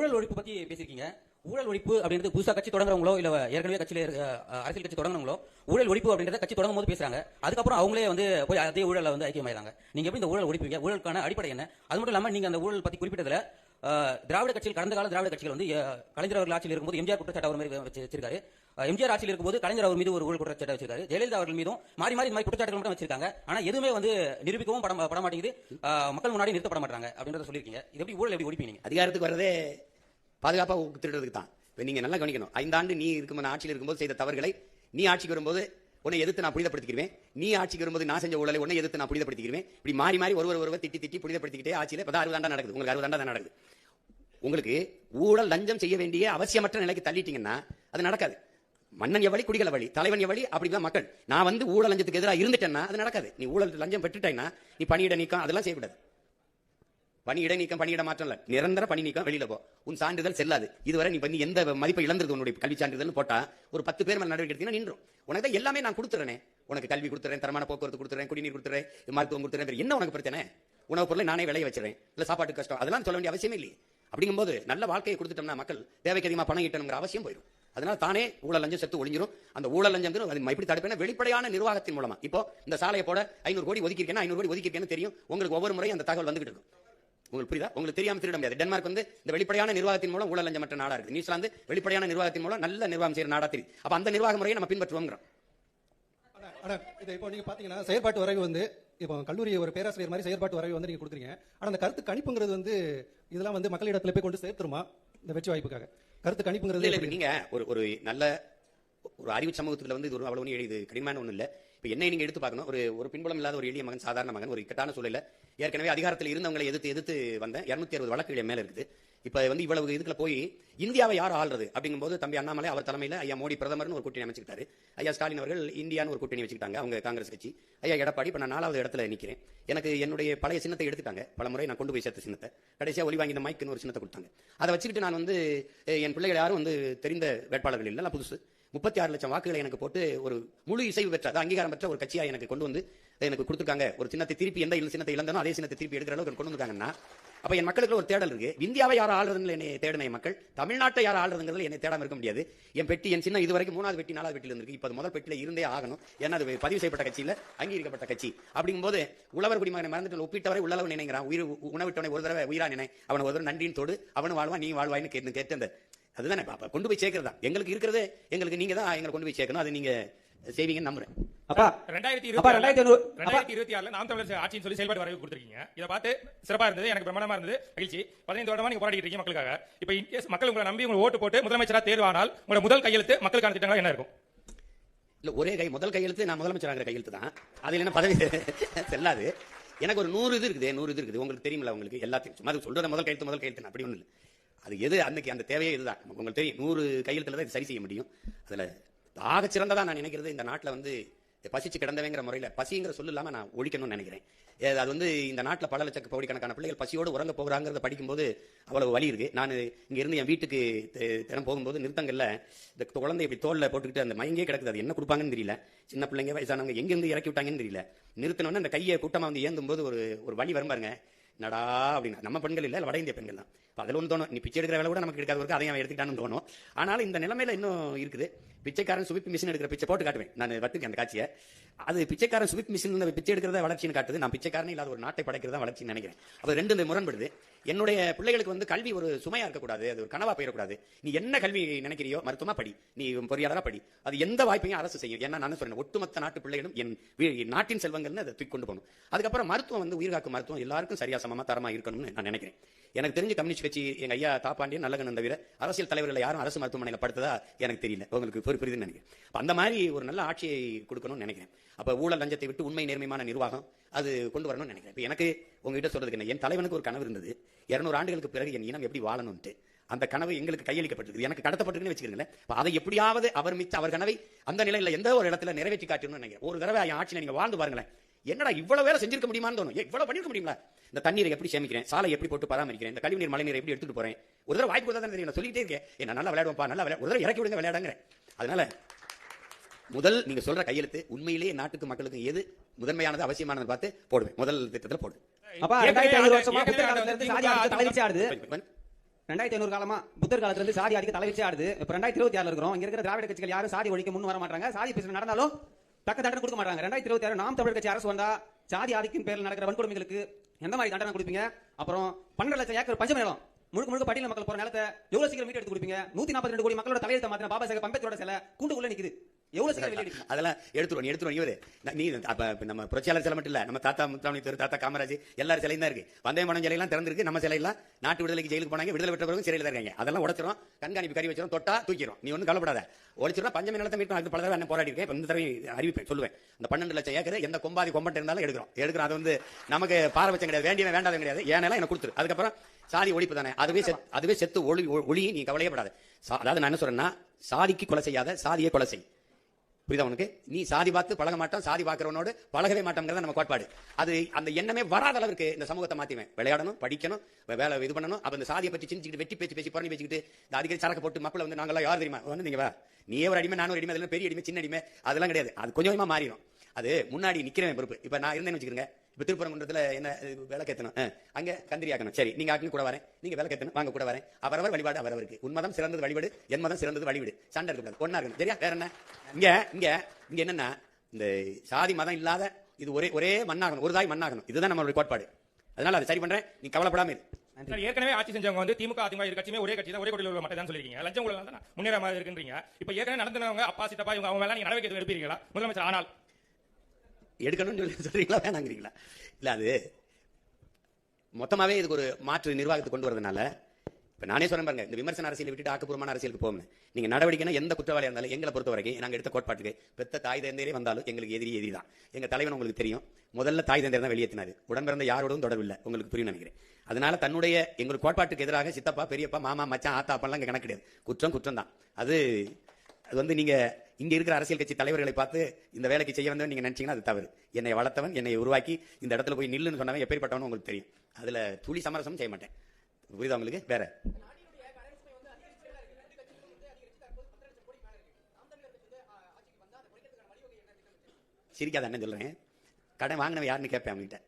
ஊழல் ஒழிப்பு பத்தி பேசியிருக்கீங்க. ஊழல் ஒழிப்பு அப்படின்றது புதுசா கட்சி தொடங்குறவங்களோ இல்ல ஏற்கனவே கட்சியில அரசியல் கட்சி தொடங்குறவங்களோ ஊழல் ஒழிப்பு அப்படின்றத கட்சி தொடங்கும் போது பேசுறாங்க. அதுக்கப்புறம் அவங்களே வந்து போய் அதே ஊழல வந்து ஐக்கியமாயிறாங்க. நீங்க எப்படி இந்த ஊழல் ஒழிப்பீங்க? ஊழலுக்கான அடிப்படை என்ன? அது மட்டும் இல்லாம நீங்க அந்த ஊழல் பத்தி குறிப்பிட்டதுல திராவிட கட்சியில் கடந்த கால திராவிட கட்சிகள் வந்து கலைஞர் அவர்கள் ஆட்சியில் இருக்கும்போது எம்ஜிஆர் குற்றச்சாட்டு அவர் மாதிரி வச்சிருக்காரு. எம்ஜிஆர் ஆட்சியில் இருக்கும்போது கலைஞர் அவர் மீது ஒரு ஊழல் குற்றச்சாட்டு வச்சிருக்காரு. ஜெயலலிதா அவர்கள் மீதும் மாறி மாறி இந்த மாதிரி குற்றச்சாட்டுகள் மட்டும் வச்சிருக்காங்க. ஆனா எதுவுமே வந்து நிரூபிக்கவும் பட மாட்டேங்குது, மக்கள் முன்னாடி நிறுத்தப்பட மாட்டாங்க அப்படின்றத சொல்லியிருக்கீங்க. இது எப்படி ஊழல் எப்படி ஒழிப்பீங்க? அதிகாரத்துக்கு வரதே பாதுகாப்பா திருடுறதுக்கு தான். நீங்க நல்லா கவனிக்கணும். 5 ஆண்டு நீ இருக்கும் ஆட்சியில் இருக்கும்போது செய்த தவறுகளை நீ ஆட்சிக்கு வரும்போது உன்னை எதிர்த்து நான் புனிதப்படுத்திக்கிறேன், நீ ஆட்சிக்கு வரும்போது நான் செஞ்ச ஊழலை உன்னை எதிர்த்து நான் புனிதப்படுத்திக்கிறேன். இப்படி மாறி மாறி ஒருவர் திட்டி புனிதப்படுத்திக்கிட்டே ஆட்சியில் 60 ஆண்டா நடக்குது. உங்களுக்கு 60 ஆண்டா தான் நடக்குது. உங்களுக்கு ஊழல் லஞ்சம் செய்ய வேண்டிய அவசியமற்ற நிலைக்கு தள்ளிட்டீங்கன்னா அது நடக்காது. மன்னன் எவ்வளி குடிகள வழி, தலைவன் எவ்வளி, அப்படிதான் மக்கள். நான் வந்து ஊழல் லஞ்சத்துக்கு எதிராக இருந்துட்டேன்னா அது நடக்காது. நீ ஊழல் லஞ்சம் பெற்றுட்டேன்னா நீ பணியிட நீக்கம் அதெல்லாம் செய்யக்கூடாது. பணியிட நீக்கம் பணியிட மாற்றம் இல்ல, நிரந்தர பணி நீக்கம். வெளியில போ, உன் சான்றிதழ் செல்லாது. இதுவரை நீ பண்ணி எந்த மதிப்பை இழந்தது உன்னுடைய கல்வி சான்றிதழ் போட்டா ஒரு 10 பேர் மேல நடவடிக்கை எடுத்தீங்கன்னா நின்றும். உனக்கு தான் எல்லாமே நான் கொடுத்துறேன். உனக்கு கல்வி கொடுத்துறேன், தரமான போக்குவரத்து கொடுத்துறேன், குடிநீர் கொடுத்துறேன், மருத்துவம் கொடுத்துறேன். என்ன உனக்கு பிரச்சனை? உணவுப் பொருளை நானே விளைய வச்சிருவேன், இல்ல சாப்பாட்டு கஷ்டம், அதெல்லாம் சொல்ல வேண்டிய அவசியமே இல்லை. அப்படிங்கும்போது நல்ல வாழ்க்கையை கொடுத்துட்டோம்னா மக்கள் தேவைக்கு அதிகமாக பணம் ஈட்டணுங்கிற அவசியம் போயிடும். அதனால தானே ஊழல் லஞ்சம் செத்து ஒழிஞ்சிரும். அந்த ஊழல் லஞ்சம் எப்படி தடுப்பேன்? வெளிப்படையான நிர்வாகத்தின் மூலமா. இப்போ இந்த சாலையை போட 500 கோடி ஒதுக்கிருக்கேன், 500 கோடி ஒதுக்கிருக்கேன்னு தெரியும் உங்களுக்கு. ஒவ்வொரு முறையும் அந்த தகவல் வந்துகிட்டு இருக்கும். உங்களுக்கு புரியுதா? உங்களுக்கு தெரியாம திருட முடியாது. டென்மார்க் வந்து இந்த வெளிப்படையான நிர்வாகத்தின் மூலம் ஊழல் லஞ்சமற்ற நாடா இருக்கு. நியூசிலாந்து வெளிப்படையான நிர்வாகத்தின் மூலம் நல்ல நிர்வாகம் செய்யற நாடா தெரியும். அப்ப அந்த நிர்வாக முறையை நம்ம பின்பற்றுவோம். இப்போ நீங்க பாத்தீங்கன்னா செயற்பாட்டு வரைவு வந்து இப்போ கல்லூரி ஒரு பேராசிரியர் மாதிரி செயற்பாட்டு வரைவு வந்து நீங்க கொடுக்குறீங்க. ஆனா அந்த கருத்து கணிப்புங்கிறது வந்து இதெல்லாம் வந்து மக்களிடத்துல போய் கொண்டு சேர்த்துருமா இந்த வெற்றி வாய்ப்புக்காக? கருத்து கணிப்புங்கிறது நீங்க ஒரு நல்ல ஒரு அறிவு சமூகத்துல வந்து இது ஒரு அவ்வளவு இது கடினமான ஒண்ணு இல்ல. இப்ப என்னை நீங்க எடுத்து பார்க்கணும். ஒரு பின்புலம் இல்லாத ஒரு எளிய மகன், சாதாரண மகன், ஒரு இக்கட்டான சூழல்ல ஏற்கனவே அதிகாரத்தில் இருந்தவங்களை எதிர்த்து வந்தேன். 260 வழக்குகள் மேல இருக்குது. இப்ப வந்து இவ்வளவு இதுக்குள்ள போய் இந்தியாவை யார் ஆள்றது அப்படிங்கும்போது தம்பி அண்ணாமலை அவர் தலைமையில ஐயா மோடி பிரதமர்னு ஒரு கூட்டணி அமைச்சுக்கிட்டாரு. ஐயா ஸ்டாலின் அவர்கள் இந்தியான்னு ஒரு கூட்டணி வச்சுக்கிட்டாங்க, அவங்க காங்கிரஸ் கட்சி. ஐயா எடப்பாடி இப்ப நான் 4வது இடத்துல நிக்கிறேன். எனக்கு என்னுடைய பழைய சின்னத்தை எடுத்துட்டாங்க. பல முறை நான் கொண்டு போய் சேர்த்த சின்னத்தை கடைசியா ஒளி வாங்கி இந்த மைக்குன்னு ஒரு சின்னத்தை கொடுத்தாங்க. அதை வச்சுக்கிட்டு நான் வந்து என் பிள்ளைகள் யாரும் வந்து தெரிந்த வேட்பாளர்கள் இல்லை, புதுசு 36 லட்சம் வாக்குகளை எனக்கு போட்டு ஒரு முழு இசைவு பெற்ற அங்கீகாரம் பெற்ற ஒரு கட்சியா எனக்கு கொண்டு வந்து எனக்கு கொடுத்துருக்காங்க. ஒரு சின்னத்தை திருப்பி எந்த சின்னத்தை இழந்தனோ அதே சின்னத்தை திருப்பி எடுக்கிற அளவுக்கு கொண்டு வந்தாங்கன்னா அப்ப என் மக்களுக்கு ஒரு தேடல் இருக்கு. இந்தியாவை யார் ஆளுறதுல என்னை தேடின மக்கள் தமிழ்நாட்டை யார் ஆளுறதுங்கிறதுல என்னை தேடாம இருக்க முடியாது. என் பெட்டி என் சின்ன இதுவரைக்கும் 3வது பெட்டி 4வது பெட்டியில் இருக்கு. இப்ப முதல் பெட்டியில இருந்தே ஆகணும். ஏன்னா அது பதிவு செய்யப்பட்ட கட்சியில அங்கீகரிக்கப்பட்ட கட்சி. அப்படிங்கும்போது உழவர் குடிமகனை மறந்துட்டு ஒப்பிட்டவரை உள்ளளவு நினைக்கிறான். உணவிட்டவனை ஒரு தடவை உயிரா நினை, அவனை ஒரு தடவை நன்றியின் தோடு, அவனு வாழ்வான் நீ வாழ்வாயின்னு கேட்டு அந்த அதுதானே பாப்பா கொண்டு போய் சேர்க்கிறதா எங்களுக்கு இருக்கிறது. எங்களுக்கு நீங்க தான் எங்களை கொண்டு போய் சேர்க்கணும். அது நீங்க செய்வீங்கன்னு நம்புறேன். அப்பா 2026 நாம் தமிழர் ஆட்சின்னு சொல்லி செயல்பாட்டு வரைவு கொடுத்திருக்கீங்க. இதை பார்த்து சிறப்பா இருந்தது, எனக்கு பிரமாண்டமா இருந்தது, மகிழ்ச்சி. 15 வருடமா நீங்க போராடிட்டு இருக்கீங்க மக்களுக்காக. இப்ப இன்கேஸ் மக்கள் உங்களை நம்பி உங்களை ஓட்டு போட்டு முதலமைச்சரா தேர்வானால் உங்களோட முதல் கையெழுத்து மக்களுக்கான திட்டங்கள் என்ன இருக்கும்? இல்ல ஒரே முதல் கையெழுத்து நான் முதலமைச்சராகிற கையெழுத்து தான். அதுல என்ன பதவி செல்லாது. எனக்கு ஒரு 100 இது இருக்குது. உங்களுக்கு தெரியுமில்ல, உங்களுக்கு எல்லாத்தையும் சும்மா சொல்றத முதல் கையெழுத்து அப்படி ஒண்ணு இல்லை. அது எது அன்னைக்கு அந்த தேவையே இதுதான். உங்களுக்கு தெரியும் 100 கையெழுத்துல தான் சரி செய்ய முடியும். அதுல ஆக சிறந்ததா நான் நினைக்கிறது இந்த நாட்டில் வந்து பசிச்சு கிடந்தவங்கிற முறையில் பசிங்கிற சொல்லு இல்லாம நான் ஒழிக்கணும்னு நினைக்கிறேன். அது வந்து இந்த நாட்டில் பல லட்சம் கோடிக்கணக்கான பிள்ளைகள் பசியோடு உறங்க போகிறாங்கிறத படிக்கும்போது அவ்வளவு வலி இருக்கு. நான் இங்க இருந்து என் வீட்டுக்கு தினம் போகும்போது நிறுத்தங்கள்ல இந்த குழந்தை இப்படி தோல்ல போட்டுக்கிட்டு அந்த மயங்கே கிடக்குது. அது என்ன கொடுப்பாங்கன்னு தெரியல. சின்ன பிள்ளைங்க வயசானவங்க எங்கிருந்து இறக்கி விட்டாங்கன்னு தெரியல. நிறுத்தினோன்னு அந்த கையை கூட்டமா வந்து ஏந்தும் போது ஒரு வலி வரும் பாருங்க. நடா அப்படின்னா நம்ம பெண்கள் இல்ல, வட இந்திய பெண்கள் தான். அதில் ஒன்று தோணும், நீ பிச்சை எடுக்கிற வேலை கூட நமக்கு எடுக்காத அதையும் அவன் எடுத்துக்கிட்டான்னு தோணும். ஆனாலும் இந்த நிலைமையில இன்னும் இருக்குது. பிச்சைக்காரன் சுவிப் மிஷின் எடுக்கிற பிச்சை போட்டு காட்டுவேன் நான் வத்துக்கு அந்த காட்சியை. அது பிச்சைக்காரன் சுவிப் மிஷின் பிச்சை எடுக்கிறத வளர்ச்சின்னு காட்டுது. நான் பிச்சைக்காரனே இல்லாத ஒரு நாட்டை படைக்கிறதா வளர்ச்சின்னு நினைக்கிறேன். அப்ப ரெண்டு முரண்படுது. என்னுடைய பிள்ளைகளுக்கு வந்து கல்வி ஒரு சுமையா இருக்கக்கூடாது, அது ஒரு கனவா போயிடக்கூடாது. நீ என்ன கல்வி நினைக்கிறியோ மருத்துவமா படி, நீ பொறியாளரா படி, அது எந்த வாய்ப்பையும் அரசு செய்யும். ஏன்னா நான் சொல்றேன், ஒட்டுமொத்த நாட்டு பிள்ளைகளும் என் நாட்டின் செல்வங்கள்னு அதை தூக்கி கொண்டு போகணும். அதுக்கப்புறம் மருத்துவம் வந்து உயிர்காக்கும் மருத்துவம் எல்லாருக்கும் சரியா சமமா தரமா இருக்கணும்னு நான் நினைக்கிறேன். எனக்கு தெரிஞ்ச கம்யூனிஸ்ட் கட்சி எங்க ஐயா தாப்பாண்டியன் நல்லகண்ணன் தவிர அரசியல் தலைவர்கள் யாரும் அரசு மருத்துவமனையில் படுத்ததா எனக்கு தெரியல. உங்களுக்கு புரியுதுன்னு நினைக்கிறேன். அந்த மாதிரி ஒரு நல்ல ஆட்சியை கொடுக்கணும்னு நினைக்கிறேன். அப்ப ஊழல் லஞ்சத்தை விட்டு உண்மை நேர்மையான நிர்வாகம் அது கொண்டு வரணும்னு நினைக்கிறேன். இப்ப எனக்கு உங்ககிட்ட சொல்றதுக்கு என்ன, என் தலைவனுக்கு ஒரு கனவு இருந்தது. 200 ஆண்டுகளுக்கு பிறகு என் இனம் எப்படி வாழணும்ட்டு. அந்த கனவு எங்களுக்கு கையளிக்கப்பட்டிருக்கு, எனக்கு கடத்தப்பட்டிருக்குன்னு வச்சுக்கிறீங்களேன். அதை எப்படியாவது அவர் கனவை அந்த நிலையில எந்த ஒரு இடத்துல நிறைவேற்றி காட்டணும்னு நினைக்கிறேன். ஒரு தடவை ஆட்சியில் நீங்க வாழ்ந்து பாருங்களேன், என்னடா இவ்வளவு வேலை செஞ்சிருக்க முடியுமான்னு தோணும். இவ்வளவு பண்ணிருக்க முடியுங்களா? இந்த தண்ணீரை எப்படி சேமிக்கிறேன், சாலை எப்படி போட்டு பராமரிக்கிறேன், இந்த கழிவுநீர் மழை நீரை எப்படி எடுத்துட்டு போறேன். ஒரு தடவை வாய்ப்பு தான் தெரியும். சொல்லிட்டே இருக்கேன், என்ன நல்லா விளையாடுவோம்ப்பா, நல்லா ஒரு தடவை இறக்கி விடுங்க விளையாடுங்கிறேன். அதனால முதல் நீங்க சொல்ற கையெழுத்து உண்மையிலேயே நாட்டுக்கு மக்களுக்கு எது முதன்மையானது அவசியமானது பார்த்து போடுவேன். முதல் திட்டத்தில் போடுவேன். 2500 காலமா புத்தர் காலத்துல இருந்து சாதி ஆதிக்க தலைவச்சு ஆடுது. இப்ப 2026 இருக்கிறோம். இங்க இருக்கிற திராவிட கட்சிகள் யாரும் சாதி ஒழிக்க முன் வர மாட்டாங்க. சாதி பிரச்சனை நடந்தாலும் தக்க தண்டனை கொடுக்க மாட்டாங்க. 2026 நாம் தமிழர் கட்சி அரசு வந்தா சாதி ஆதிக்கின் பேரில் நடக்கிற வன்கொடுமைகளுக்கு எந்த மாதிரி தண்டனை கொடுப்பீங்க? அப்புறம் 12 லட்சம் ஏக்கர் பஞ்சம் நிலம் முழுக்க முழுக்க பட்டியல் மக்கள் போற நிலத்தை எவ்வளவு சீக்கிரம் மீட்டு எடுத்து கொடுப்பீங்க? 142 கோடி மக்களோட தலையெழுத்த மாத்தின பாபா சாஹேப் அம்பேத்கரோட சிலை கூண்டுக்குள்ள நிக்குது. எவ்வளவு சீக்கிரம் வெளியிடுங்க? அதெல்லாம் எடுத்துருவோம் இவரு. நீ அப்ப நம்ம புரட்சியாளர் சிலை மட்டும் இல்ல, நம்ம தாத்தா முத்துராமலிங்க தேவர், தாத்தா காமராஜ் எல்லாரும் சிலையும் தான் இருக்கு. வந்தயமானம் சிலையெல்லாம் திறந்திருக்கு. நம்ம சிலையெல்லாம் நாட்டு விடுதலைக்கு ஜெயிலுக்கு போனாங்க, விடுதலை பெற்ற பிறகு சிறையில் தான் இருக்காங்க. அதெல்லாம் உடைச்சிரும், கண்காணிப்பு கறி வச்சிரும், தொட்டா தூக்கிறோம். நீ ஒன்றும் கவலைப்படாத. ஒழிச்சிரும். பஞ்சமி நிலத்தை மீட்டும். அது பல தடவை என்ன போராடி இருக்கேன். இந்த தடவை அறிவிப்பேன், சொல்லுவேன். அந்த 12 லட்சம் ஏக்கர் எந்த கொம்பாதி கொம்பட்ட இருந்தாலும் எடுக்கிறோம். அது வந்து நமக்கு பாரபட்சம் கிடையாது, வேண்டியவன் வேண்டாத கிடையாது. ஏனால எனக்கு கொடுத்துரு. அதுக்கப்புறம் சாதி ஒழிப்பு தானே, அதுவே செத்து ஒளி. நீ கவலையப்படாது. அதாவது நான் என்ன சொல்றேன்னா, சாதிக்கு கொலை செய்யாத, சாதியை கொலை செய். புரியுதா உனக்கு? நீ சாதி பார்த்து பழக மாட்டோம், சாதி பார்க்கிறவனோட பழகவே மாட்டோம்ங்கிறத நம்ம கோட்பாடு. அது அந்த எண்ணமே வராத அளவுக்கு இந்த சமூகத்தை மாத்திவேன். விளையாடணும், படிக்கணும், வேலை இது பண்ணணும். அப்ப இந்த சாதியை பற்றி சிந்திச்சுக்கிட்டு வெட்டி பேசி புறணி பேசிக்கிட்டு இந்த அடிக்கடி சரக்கு போட்டு மக்களை வந்து நாங்களாம் யார் தெரியுமா வந்து நீங்க நீயே ஒரு அடிமை, நானும் ஒரு அடிமை, அதில் பெரிய அடிமை சின்ன அடிமை அதெல்லாம் கிடையாது. அது கொஞ்சம் கொஞ்சமா மாறிடும். அது முன்னாடி நிக்கிறேன் பொறுப்பு. இப்ப நான் இருந்தேன்னு வச்சுக்கிறேங்க. இப்ப திருப்பரங்குன்றத்துல என்ன விளக்கேத்தணும், அங்க கந்திரி ஆக்கணும். சரி, நீங்க ஆக்கணும் கூட வரேன், நீங்க விளக்கேத்தணும், வாங்க கூட வரேன். அவரவர் வழிபாடு அவரவருக்கு. உன்மதம் சிறந்தது வழிபாடு, என் மதம் சிறந்தது வழிபாடு. சண்டை இருக்கக்கூடாது, ஒன்னா இருக்கணும். சரியா? வேற என்ன? இங்க என்னன்னா, இந்த சாதி மதம் இல்லாத இது ஒரே மண்ணாகணும், ஒரு தாய் மண்ணாகணும். இதுதான் நம்மளுடைய கோட்பாடு. அதனால அதை சரி பண்றேன், நீ கவலைப்படாம இரு. ஏற்கனவே ஆட்சி செஞ்சவங்க வந்து திமுக அதிமுக இரு கட்சியுமே ஒரே கட்சி தான், ஒரே கொடியில் உள்ள மட்டும் தான் சொல்லிருக்கீங்க. லஞ்சம் ஊழல் தான் முன்னேற மாதிரி இருக்குன்றீங்க. இப்ப ஏற்கனவே நடந்தவங்க அப்பா சித்தப்பா இவங்க அவங்க மேல நீங்க நடவடிக்கை எடுப்பீங்களா முதலமைச்சர்? ஆனால் எடுக்கணும்னு சொல்லி சொல்றீங்களா வேணாங்கிறீங்களா? இல்ல, அது மொத்தமாவே இதுக்கு ஒரு மாற்று நிர்வாகத்தை கொண்டு வரதுனால இப்ப நானே சொல்றேன் பாருங்க, இந்த விமர்சன அரசியலை விட்டுட்டு ஆக்கப்பூர்வமான அரசியலுக்கு போகணும். நீங்க நடவடிக்கைனா எந்த குற்றவாளியா இருந்தாலும் எங்களை பொறுத்த வரைக்கும் நாங்க எடுத்த கோட்பாட்டுக்கு பெத்த தாய் தந்தையரே வந்தாலும் எங்களுக்கு எதிரி தான். எங்க தலைவன் உங்களுக்கு தெரியும், முதல்ல தாய் தந்தையர் தான் வெளியேற்றினாரு. உடன் பிறந்த யாரோடும் தொடர்பில்லை. உங்களுக்கு புரியும் நினைக்கிறேன். அதனால தன்னுடைய எங்களுக்கு கோட்பாட்டுக்கு எதிராக சித்தப்பா பெரியப்பா மாமா மச்சான் ஆத்தா அப்பெல்லாம் கணக்கு கிடையாது. குற்றம் தான். அது வந்து நீங்க இங்க இருக்கிற அரசியல் கட்சி தலைவர்களை பார்த்து இந்த வேலைக்கு செய்ய வந்தவன் நீங்க நினைச்சீங்கன்னா அது தவறு. என்னை வளர்த்தவன், என்னை உருவாக்கி இந்த இடத்துல போய் நில்லுன்னு சொன்னவன் எப்பேற்பட்டவன் உங்களுக்கு தெரியும். அதுல துளி சமரசம் செய்ய மாட்டேன். புரியுதா உங்களுக்கு? வேற சிரிக்காத என்ன சொல்றேன், கடன் வாங்கினவன் யாருன்னு கேட்பேன் அவங்ககிட்ட.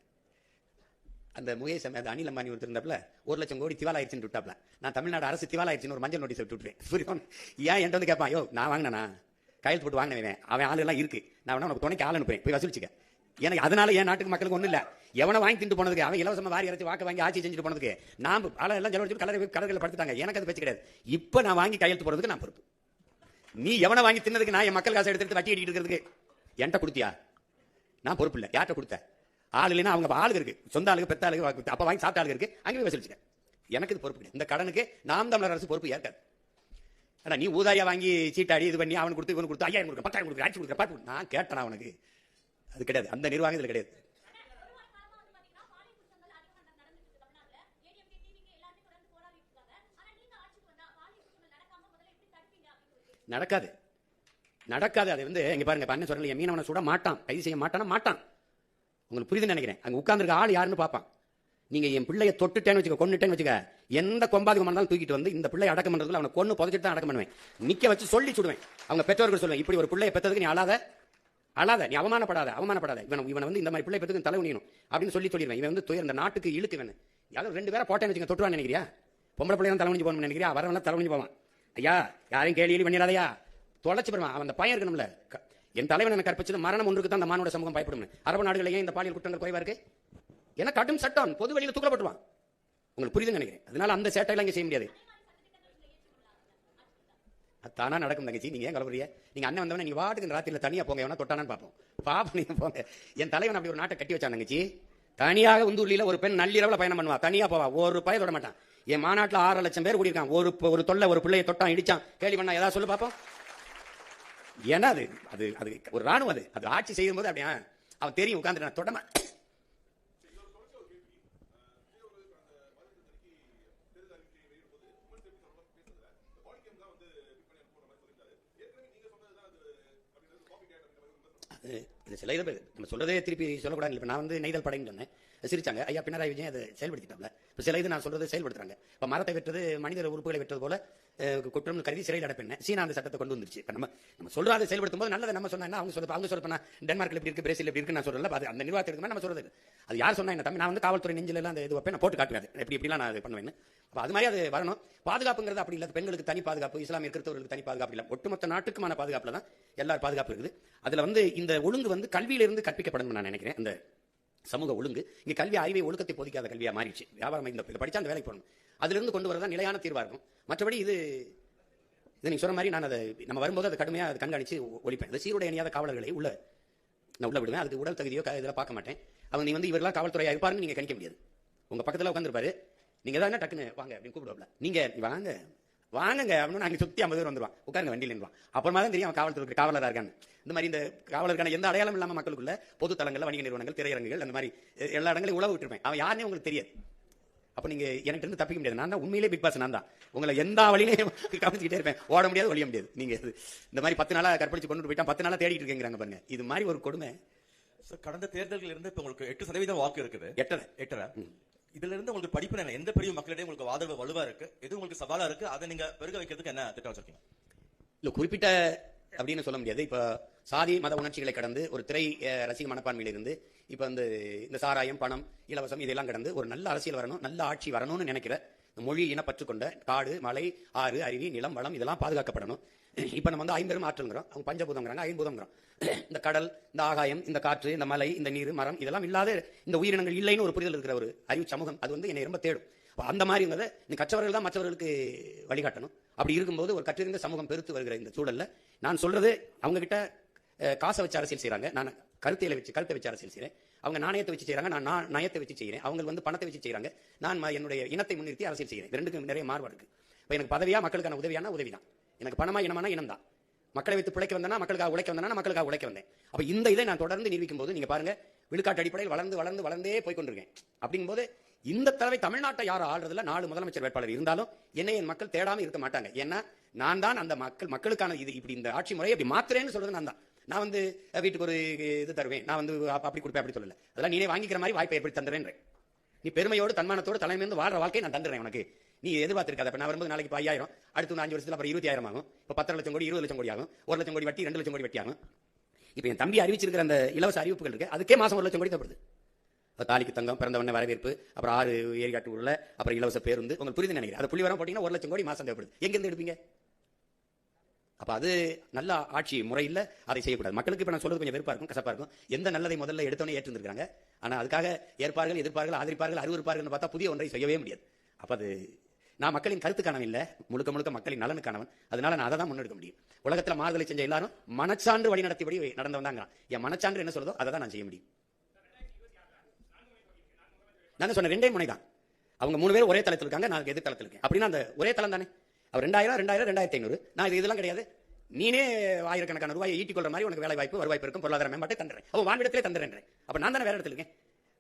அந்த முகேஷ் அந்த அனில் அம்பானி ஒருத்தர் இருந்தாப்புல 1 லட்சம் கோடி திவாலாயிருச்சுன்னு விட்டாப்ல. நான் தமிழ்நாடு அரசு திவாலாயிருச்சுன்னு ஒரு மஞ்சள் நோட்டீஸ் விட்டுருவேன். புரியும்? ஏன் என்கிட்ட வந்து கேட்பான், யோ நான் வாங்கினா கையெழுத்து போட்டு வாங்கினவன், அவன் ஆளு எல்லாம் இருக்கு, நான் வேணா உனக்கு துணைக்கு ஆள் அனுப்புறேன், போய் வசூலிச்சுக்க. எனக்கு அதனால என் நாட்டுக்கு மக்களுக்கு ஒன்றும் இல்லை. எவனை வாங்கி திண்டு போனதுக்கு, அவன் இலவசமா வாரி இறச்சி வாக்கு வாங்கி ஆட்சி செஞ்சுட்டு போனதுக்கு நான் ஆளை எல்லாம் செலவழிச்சு கடற்கரை படுத்துட்டாங்க. எனக்கு அது பேச்சு கிடையாது. இப்ப நான் வாங்கி கையெழுத்து போறதுக்கு நான் பொறுப்பு. நீ எவனை வாங்கி தின்னதுக்கு, நான் என் மக்கள் காசை எடுத்துட்டு வட்டி அடிக்கிட்டு இருக்கிறதுக்கு என்கிட்ட கொடுத்தியா? நான் பொறுப்பு இல்லை. யார்கிட்ட கொடுத்த? ஆள் இல்லைன்னா அவங்க ஆளுங்க இருக்கு, சொந்த ஆளுக்கு பெத்த ஆளுக்கு அப்ப வாங்கி சாப்பிட்ட ஆளுங்க இருக்கு, அங்கே வசூலிச்சுக்க. எனக்கு இது பொறுப்பு கிடையாது. இந்த கடனுக்கு நாம் தமிழர் அரசு பொறுப்பு ஏற்காது. ஆனா நீ ஊதாரியா வாங்கி சீட்டாடி இது பண்ணி அவனுக்கு கொடுத்து இவனுக்கு கொடுத்து 5000 கொடுக்க 10000 கொடுக்க ஆட்சி கொடுக்க பாட்டு நான் கேட்டேன். அவனுக்கு அது கிடையாது. அந்த நிர்வாகம் இதுல கிடையாது. நடக்காது. அது வந்து இங்க பாருங்க, பண்ண சொல்றேன், மீனவனை சுட மாட்டான், கைது செய்ய மாட்டான். உங்களுக்கு புரியுதுன்னு நினைக்கிறேன். அங்க உட்கார்ந்துருக்க ஆள் யாருன்னு பார்ப்பான். நீங்க என் பிள்ளையை தொட்டுட்டேன்னு வச்சுக்க, கொண்டுட்டேன்னு வச்சுக்க, எந்த கொம்பாதிக்கு மறந்தாலும் தூக்கிட்டு வந்து இந்த பிள்ளையை அடக்கம் பண்றதுல அவனை கொண்டு புதைச்சிட்டு தான் அடக்கம் பண்ணுவேன். நிக்க வச்சு சொல்லி சுடுவேன். அவங்க பெற்றோர்கள் சொல்லுவேன், இப்படி ஒரு பிள்ளையை பெற்றதுக்கு நீ அழாத, நீ அவமானப்படாத. இவனை வந்து இந்த மாதிரி பிள்ளை பெற்றதுக்கு தலை உணியணும் அப்படின்னு சொல்லிடுவேன். இவன் வந்து இந்த நாட்டுக்கு இழுக்கு வேணும். யாரும் 2 பேரை போட்டேன்னு வச்சுக்க, தொட்டுவான்னு நினைக்கிறியா? பொம்பளை பிள்ளைங்க தலை உணிஞ்சு போகணும்னு நினைக்கிறியா? வரவெல்லாம் தலை உணிஞ்சு போவான். ஐயா யாரையும் கேள்வி பண்ணிடாதையா, தொலைச்சு போடுவான். அவன் அந்த பையன் இருக்கணும்ல. என் தலைவன் எனக்கு கற்பிச்சது மரணம் ஒன்றுக்கு தான் அந்த மானோட சமூகம் பயப்படும். அரபு நாடுகளிலேயே இந்த பாலியல் குற்றங்கள் குறைவா இருக்கு. ஏன்னா கடும் சட்டம், பொது வழியில் தூக்கப்பட்டுவான். உங்களுக்கு புரியுதுன்னு நினைக்கிறேன். அதனால அந்த சேட்டையெல்லாம் இங்க செய்ய முடியாது. தானா நடக்கும் தங்கச்சி. நீங்க ஏன் கலவரிய? நீங்க அண்ணன் வந்தவன நீங்க வாட்டுக்கு ராத்திரில தனியா போங்க, எவனா தொட்டானு பாப்போம். நீங்க போங்க. என் தலைவன் அப்படி ஒரு நாட்டை கட்டி வச்சான் தங்கச்சி. தனியாக உந்தூர்ல ஒரு பெண் நள்ளிரவுல பயணம் பண்ணுவா, தனியா போவா, ஒரு பய தொட மாட்டான். என் மாநாட்டில் 6 லட்சம் பேர் கூடியிருக்கான். ஒரு தொல்லை ஒரு பிள்ளையை தொட்டான், இடிச்சான், கேள்வி பண்ணா ஏதாவது சொல்லு பாப்போம். ஏன்னா அது அது அது ஒரு ராணுவம். அது ஆட்சி செய்யும் போது அப்படியா அவன் தெரியும் உட்கார்ந்து தொடமா. இது சில இது நம்ம சொல்றதே திருப்பி சொல்லக்கூடாது. இப்போ நான் வந்து நெய்தல் படைன்னு சொன்னேன், சிரிச்சாங்க. ஐயா பினராயி விஜயன் அதை செயல்படுத்திட்டாங்க. இப்போ சில இது நான் சொல்றதை செயல்படுத்துறாங்க. இப்போ மரத்தை வெட்டுறது மனித உறுப்புகளை வெட்டுறது போல குற்றம் கருதி சிறையில் அடைப்பேன். சீனா அந்த சட்டத்தை கொண்டு வந்துருச்சு. இப்போ நம்ம சொல்ற அதை செயல்படுத்தும் போது நல்லதை நம்ம சொன்னா அவங்க சொல்ல டென்மார்க்ல எப்படி இருக்கு, பிரேசில் எப்படி இருக்கு நான் சொல்றல, அது அந்த நிர்வாகத்தை எடுக்குமா நம்ம சொல்றது. அது யார் சொன்னா என்ன தம்பி, நான் வந்து காவல்துறை நெஞ்சில எல்லாம் அந்த இது வைப்பேன், நான் போட்டு காட்டுவேன் எப்படி எப்படிலாம் நான் பண்ணுவேன். அப்போ அது மாதிரி அது வரணும். பாதுகாப்புங்கிறது அப்படி இல்லை. பெண்களுக்கு தனி பாதுகாப்பு, இஸ்லாமிய கிறிஸ்தவர்களுக்கு தனி பாதுகாப்பு இல்லை, ஒட்டுமொத்த நாட்டுக்குமான பாதுகாப்புல தான் எல்லாரும் பாதுகாப்பு இருக்குது. அதுல வந்து இந்த ஒழுங்கு வந்து கல்வியிலிருந்து கற்பிக்கப்படும் நான் நினைக்கிறேன். அந்த சமூக ஒழுங்கு இங்க கல்வி அறிவை ஒழுக்கத்தை போதிக்காத கல்வியா மாறிடுச்சு. வியாபாரம் இந்த படிச்சா அந்த வேலைக்கு போகணும், அதுல இருந்து கொண்டு வரதான் நிலையான தீர்வா இருக்கும். மற்றபடி இது நீங்க சொன்ன மாதிரி நான் அதை நம்ம வரும்போது அதை கடுமையா அதை கண்காணிச்சு ஒழிப்பேன். அது சீருடை அணியாத காவலர்களை உள்ள விடுவேன். அதுக்கு உடல் தகுதியோ இதெல்லாம் பார்க்க மாட்டேன். அவங்க நீ வந்து இவரெல்லாம் காவல்துறையா இருப்பாருன்னு நீங்க கணிக்க முடியாது. உங்க பக்கத்துல உட்காந்துருப்பாரு, நீங்க தான் டக்குன்னு வாங்க அப்படின்னு கூப்பிடுவாப்ல, நீங்க வாங்க அப்படின்னு நாங்க சுத்தி 50 பேர் வந்துருவான், உட்காருங்க வண்டியில் நின்றுவான். அப்புறமா தான் தெரியும் அவன் காவல்துறை காவலராக இருக்கான்னு. இந்த மாதிரி இந்த காவலருக்கான எந்த அடையாளம் இல்லாம மக்களுக்குள்ள பொது தளங்கள்ல, வணிக நிறுவனங்கள், திரையரங்குகள், அந்த மாதிரி எல்லா இடங்களையும் உழவு விட்டுருப்பேன். அவன் யாருன்னே உங்களுக்கு தெரியாது. அப்ப நீங்க எனக்கு இருந்து தப்பிக்க முடியாது. நான் தான் உண்மையிலே பிக் பாஸ். நான் தான் உங்களை எந்த வழியிலையும் கவனிச்சுக்கிட்டே இருப்பேன். ஓட முடியாது, ஒழிய முடியாது. நீங்க இந்த மாதிரி 10 நாளா கற்பழிச்சு கொண்டு போயிட்டான், 10 நாளா தேடிட்டு இருக்கேங்கிறாங்க பாருங்க. இது மாதிரி ஒரு கொடுமை. கடந்த தேர்தல்கள் இருந்து இப்ப உங்களுக்கு 8% வாக்கு இருக்குது. 8.5. இதுல இருந்து உங்களுக்கு படிப்பு எந்த பெரிய மக்களிடையே உங்களுக்கு ஆதரவு வலுவா இருக்கு, எது உங்களுக்கு சவாலா இருக்கு, அதை நீங்க பெருக வைக்கிறதுக்கு என்ன திட்டம் வச்சிருக்கீங்க? இல்ல குறிப்பிட்ட அப்படின்னு சொல்ல முடியாது. இப்ப சாதி மத உணர்ச்சிகளை கடந்து ஒரு திரை ரசிக மனப்பான்மையில இருந்து இப்ப இந்த சாராயம், பணம், இலவசம் இதெல்லாம் கடந்து ஒரு நல்ல அரசியல் வரணும், நல்ல ஆட்சி வரணும்னு நினைக்கிற மொழி இனப்பற்று கொண்ட காடு, மலை, ஆறு, அருவி, நிலம், வளம் இதெல்லாம் பாதுகாக்கப்படணும். இப்ப நம்ம வந்து 50 ஆற்றல்ங்கிறோம், அவங்க பஞ்சபூதங்கிறாங்க, 5 இந்த கடல், இந்த ஆகாயம், இந்த காற்று, இந்த மலை, இந்த நீர், மரம் இதெல்லாம் இல்லாத இந்த உயிரினங்கள் இல்லைன்னு ஒரு புரிதல் இருக்கிற ஒரு அறிவு சமூகம் அது வந்து என்னை ரொம்ப தேடும். அந்த மாதிரி நீ கற்றவர்கள் தான் மற்றவர்களுக்கு வழிகாட்டணும். அப்படி இருக்கும்போது ஒரு கற்றிருந்த சமூகம் பெருத்து வருகிற இந்த சூழல்ல நான் சொல்றது, அவங்க கிட்ட காசை வச்சு அரசியல் செய்யறாங்க, நான் கருத்தை வச்சு அரசியல் செய்யறேன். அவங்க நாணயத்தை வச்சு செய்யறாங்க, நான் நயத்தை வச்சு செய்யறேன். அவங்க வந்து பணத்தை வச்சு செய்யறாங்க, நான் என்னுடைய இனத்தை முன்னிறுத்தி அரசியல் செய்யறேன். ரெண்டுக்கும் நிறைய மாறுபாடு இருக்கு. இப்ப எனக்கு பதவியா மக்களுக்கான உதவியான உதவிதான், எனக்கு பணமா இனமான இனம் தான். மக்களை வைத்து பிழைக்க வந்தனா, மக்களுக்காக உழைக்க வந்தனா, மக்களுக்காக உழைக்க வந்தேன். அப்ப இந்த இதை நான் தொடர்ந்து நிரூபிக்கும் போது நீங்க பாருங்க, விழுக்காட்டு அடிப்படையில் வளர்ந்தே போய் கொண்டிருக்கேன். அப்படிங்கும் போது இந்த தடவை தமிழ்நாட்டை யாரும் ஆள்றதுல 4 முதலமைச்சர் வேட்பாளர் இருந்தாலும் என்னை என் மக்கள் தேடாம இருக்க மாட்டாங்க. ஏன்னா நான் தான் அந்த மக்களுக்கான இது இப்படி இந்த ஆட்சி முறையை இப்படி மாத்துறேன்னு சொல்றது நான் தான். நான் வந்து வீட்டுக்கு ஒரு இது தருவேன், நான் வந்து அப்படி கொடுப்பேன் அப்படி சொல்லல. அதெல்லாம் நீனே வாங்கிக்கிற மாதிரி வாய்ப்பை எப்படி தந்துறேன். நீ பெருமையோடு தன்மானத்தோடு தலைமையிலிருந்து வாழ்ற வாழ்க்கையை நான் தந்துறேன் உனக்கு. நீ எதிர்பார்த்திருக்காத. நான் வரும்போது நாளைக்கு 5000, அடுத்து 5 வருஷத்துல அப்புறம் 20,000 ஆகும். இப்போ 10 லட்சம் கோடி 20 லட்சம் கோடி ஆகும். 1 லட்சம் கோடி வட்டி, 2 லட்சம் கோடி வட்டி ஆகும். இப்போ என் தம்பி அறிவிச்சிருக்கிற அந்த இலவச அறிவிப்புகள் இருக்கு, அதுக்கே மாசம் 1 லட்சம் கோடி தேவைப்படுது. தாலிக்கு தங்கம், பிறந்தவன வரவேற்பு, அப்புறம் 6 ஏரிகாட்டு உள்ள, அப்புறம் இலவச பேருந்து, உங்களுக்கு புரியுது நினைக்கிறேன். அது புள்ளி வரம் போட்டீங்கன்னா 1 லட்சம் கோடி மாசம் தேவைப்படுது. எங்க இருந்து எடுப்பீங்க? அப்ப அது நல்ல ஆட்சி முறையில் அதை செய்யக்கூடாது. மக்களுக்கு இப்ப நான் சொல்றது கொஞ்சம் வெறுப்பா இருக்கும், கசப்பா இருக்கும். எந்த நல்லதை முதல்ல எடுத்தோன்னே ஏற்றிருக்காங்க, ஆனா அதுக்காக ஏற்பார்கள், எதிர்ப்பார்கள், ஆதரிப்பார்கள், அருவருப்பார்கள் பார்த்தா புதிய ஒன்றை செய்யவே முடியாது. அப்ப அது நான் மக்களின் கருத்துக்கானவன் இல்ல, முழுக்க மக்களின் நலனுக்கானவன். அதனால நான் அதை தான் முன்னெடுக்க முடியும். உலகத்துல மாறுதலை செஞ்ச எல்லாரும் மனச்சான்று வழி நடத்திபடி நடந்தவன் தாங்க. என் மனச்சான்று என்ன சொல்றதோ அதை தான் நான் செய்ய முடியும். நான் சொன்ன 2 முனை தான். அவங்க 3 பேர் ஒரே தளத்தில் இருக்காங்க, நான் எதிர் தளத்தில் இருக்கேன். அப்படின்னா அந்த ஒரே தளம் தானே. அவர் 2000, 2500. நான் இதெல்லாம் கிடையாது. நீனே ஆயிரக்கணக்கான ரூபாயை ஈட்டிக் கொள்ற மாதிரி உனக்கு வேலை வாய்ப்பு, வருவாய்ப்பு இருக்கும், பொருளாதார மேம்பாட்டை தந்துறேன். அவன் வான்விடத்திலே தந்துறேன். அப்ப நான் தானே வேற இடத்துல இருக்கேன்.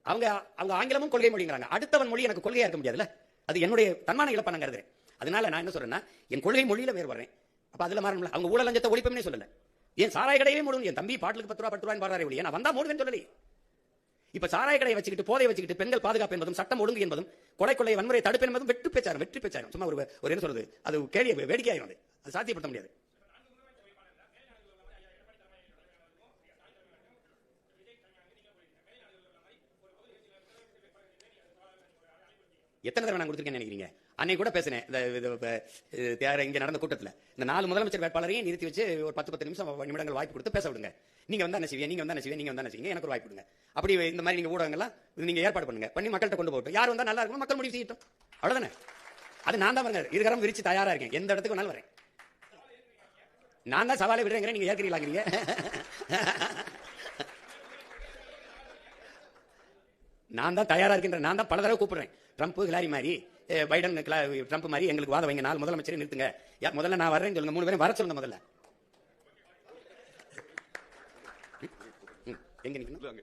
அவங்க ஆங்கிலமும் கொள்கை மொழிங்கிறாங்க. அடுத்தவன் மொழி எனக்கு கொள்கையா இருக்க முடியாதுல்ல. அது என்னுடைய தன்மான இழப்பா நான் கருதுறேன். அதனால நான் என்ன சொல்றேன்னா, என் கொள்கை மொழியில வேறு வர்றேன். அப்ப அதுல மாறணும்ல. அவங்க ஊழல் லஞ்சத்தை ஒழிப்பே சொல்லல. என் சாராய கடையே மூடும். என் தம்பி பாட்டுக்கு 10 ரூபாய் பாடுறாரே ஒழிய நான் வந்தா மூடுவேன்னு சொல்லலையே. இப்ப சாராய கடையை வச்சுக்கிட்டு, போதை வச்சுக்கிட்டு, பெண்கள் பாதுகாப்பு என்பதும், சட்டம் ஒழுங்கு என்பதும், கொலை வன்முறை தடுப்பு என்பதும் வெற்றி பேச்சாரும். சும்மா ஒரு என்ன சொல்றது, அது கேள்வி வேடிக்கை ஆயிரும். அது சாத்தியப்படுத்த முடியாது. எத்தனை தடவை நான் கொடுத்துருக்கேன்னு நினைக்கிறீங்க? அன்னைக்கு கூட பேசினேன் இங்க நடந்த கூட்டத்தில். இந்த 4 முதலமைச்சர் வேட்பாளரையும் நிறுத்தி வச்சு ஒரு 10 நிமிடங்கள் வாய்ப்பு கொடுத்து பேச விடுங்க. நீங்க வந்தா என்ன செய்வீங்க, எனக்கு ஒரு வாய்ப்பு கொடுங்க. அப்படி இந்த மாதிரி நீங்க ஊடகங்கள்லாம் நீங்க ஏற்பாடு பண்ணுங்க, பண்ணி மக்கள்கிட்ட கொண்டு போகட்டும். யார் வந்தா நல்லா இருக்கும் மக்கள் முடிவு செய்யட்டும். அவ்வளவுதானே. அது நான் தான் வரேன், இருகரம் விரிச்சு தயாரா இருக்கேன், எந்த இடத்துக்கு வேணாலும் வரேன். நான் தான் சவாலை விடுறேன், நீங்க ஏற்கிறீங்களா? நான் தான் தயாரா இருக்கின்றேன். நான் தான் பல தடவை கூப்பிடுறேன். ட்ரம்ப், ஹிலாரி மாதிரி, பைடன், ட்ரம்ப் மாதிரி எங்களுக்கு வாத வைங்க, 4 முதலமைச்சரை நிறுத்துங்க. முதல்ல நான் வரேன்னு சொல்லுங்க, 3 பேரும் வர சொல்லுங்க. முதல்ல எங்க நிக்கணும்?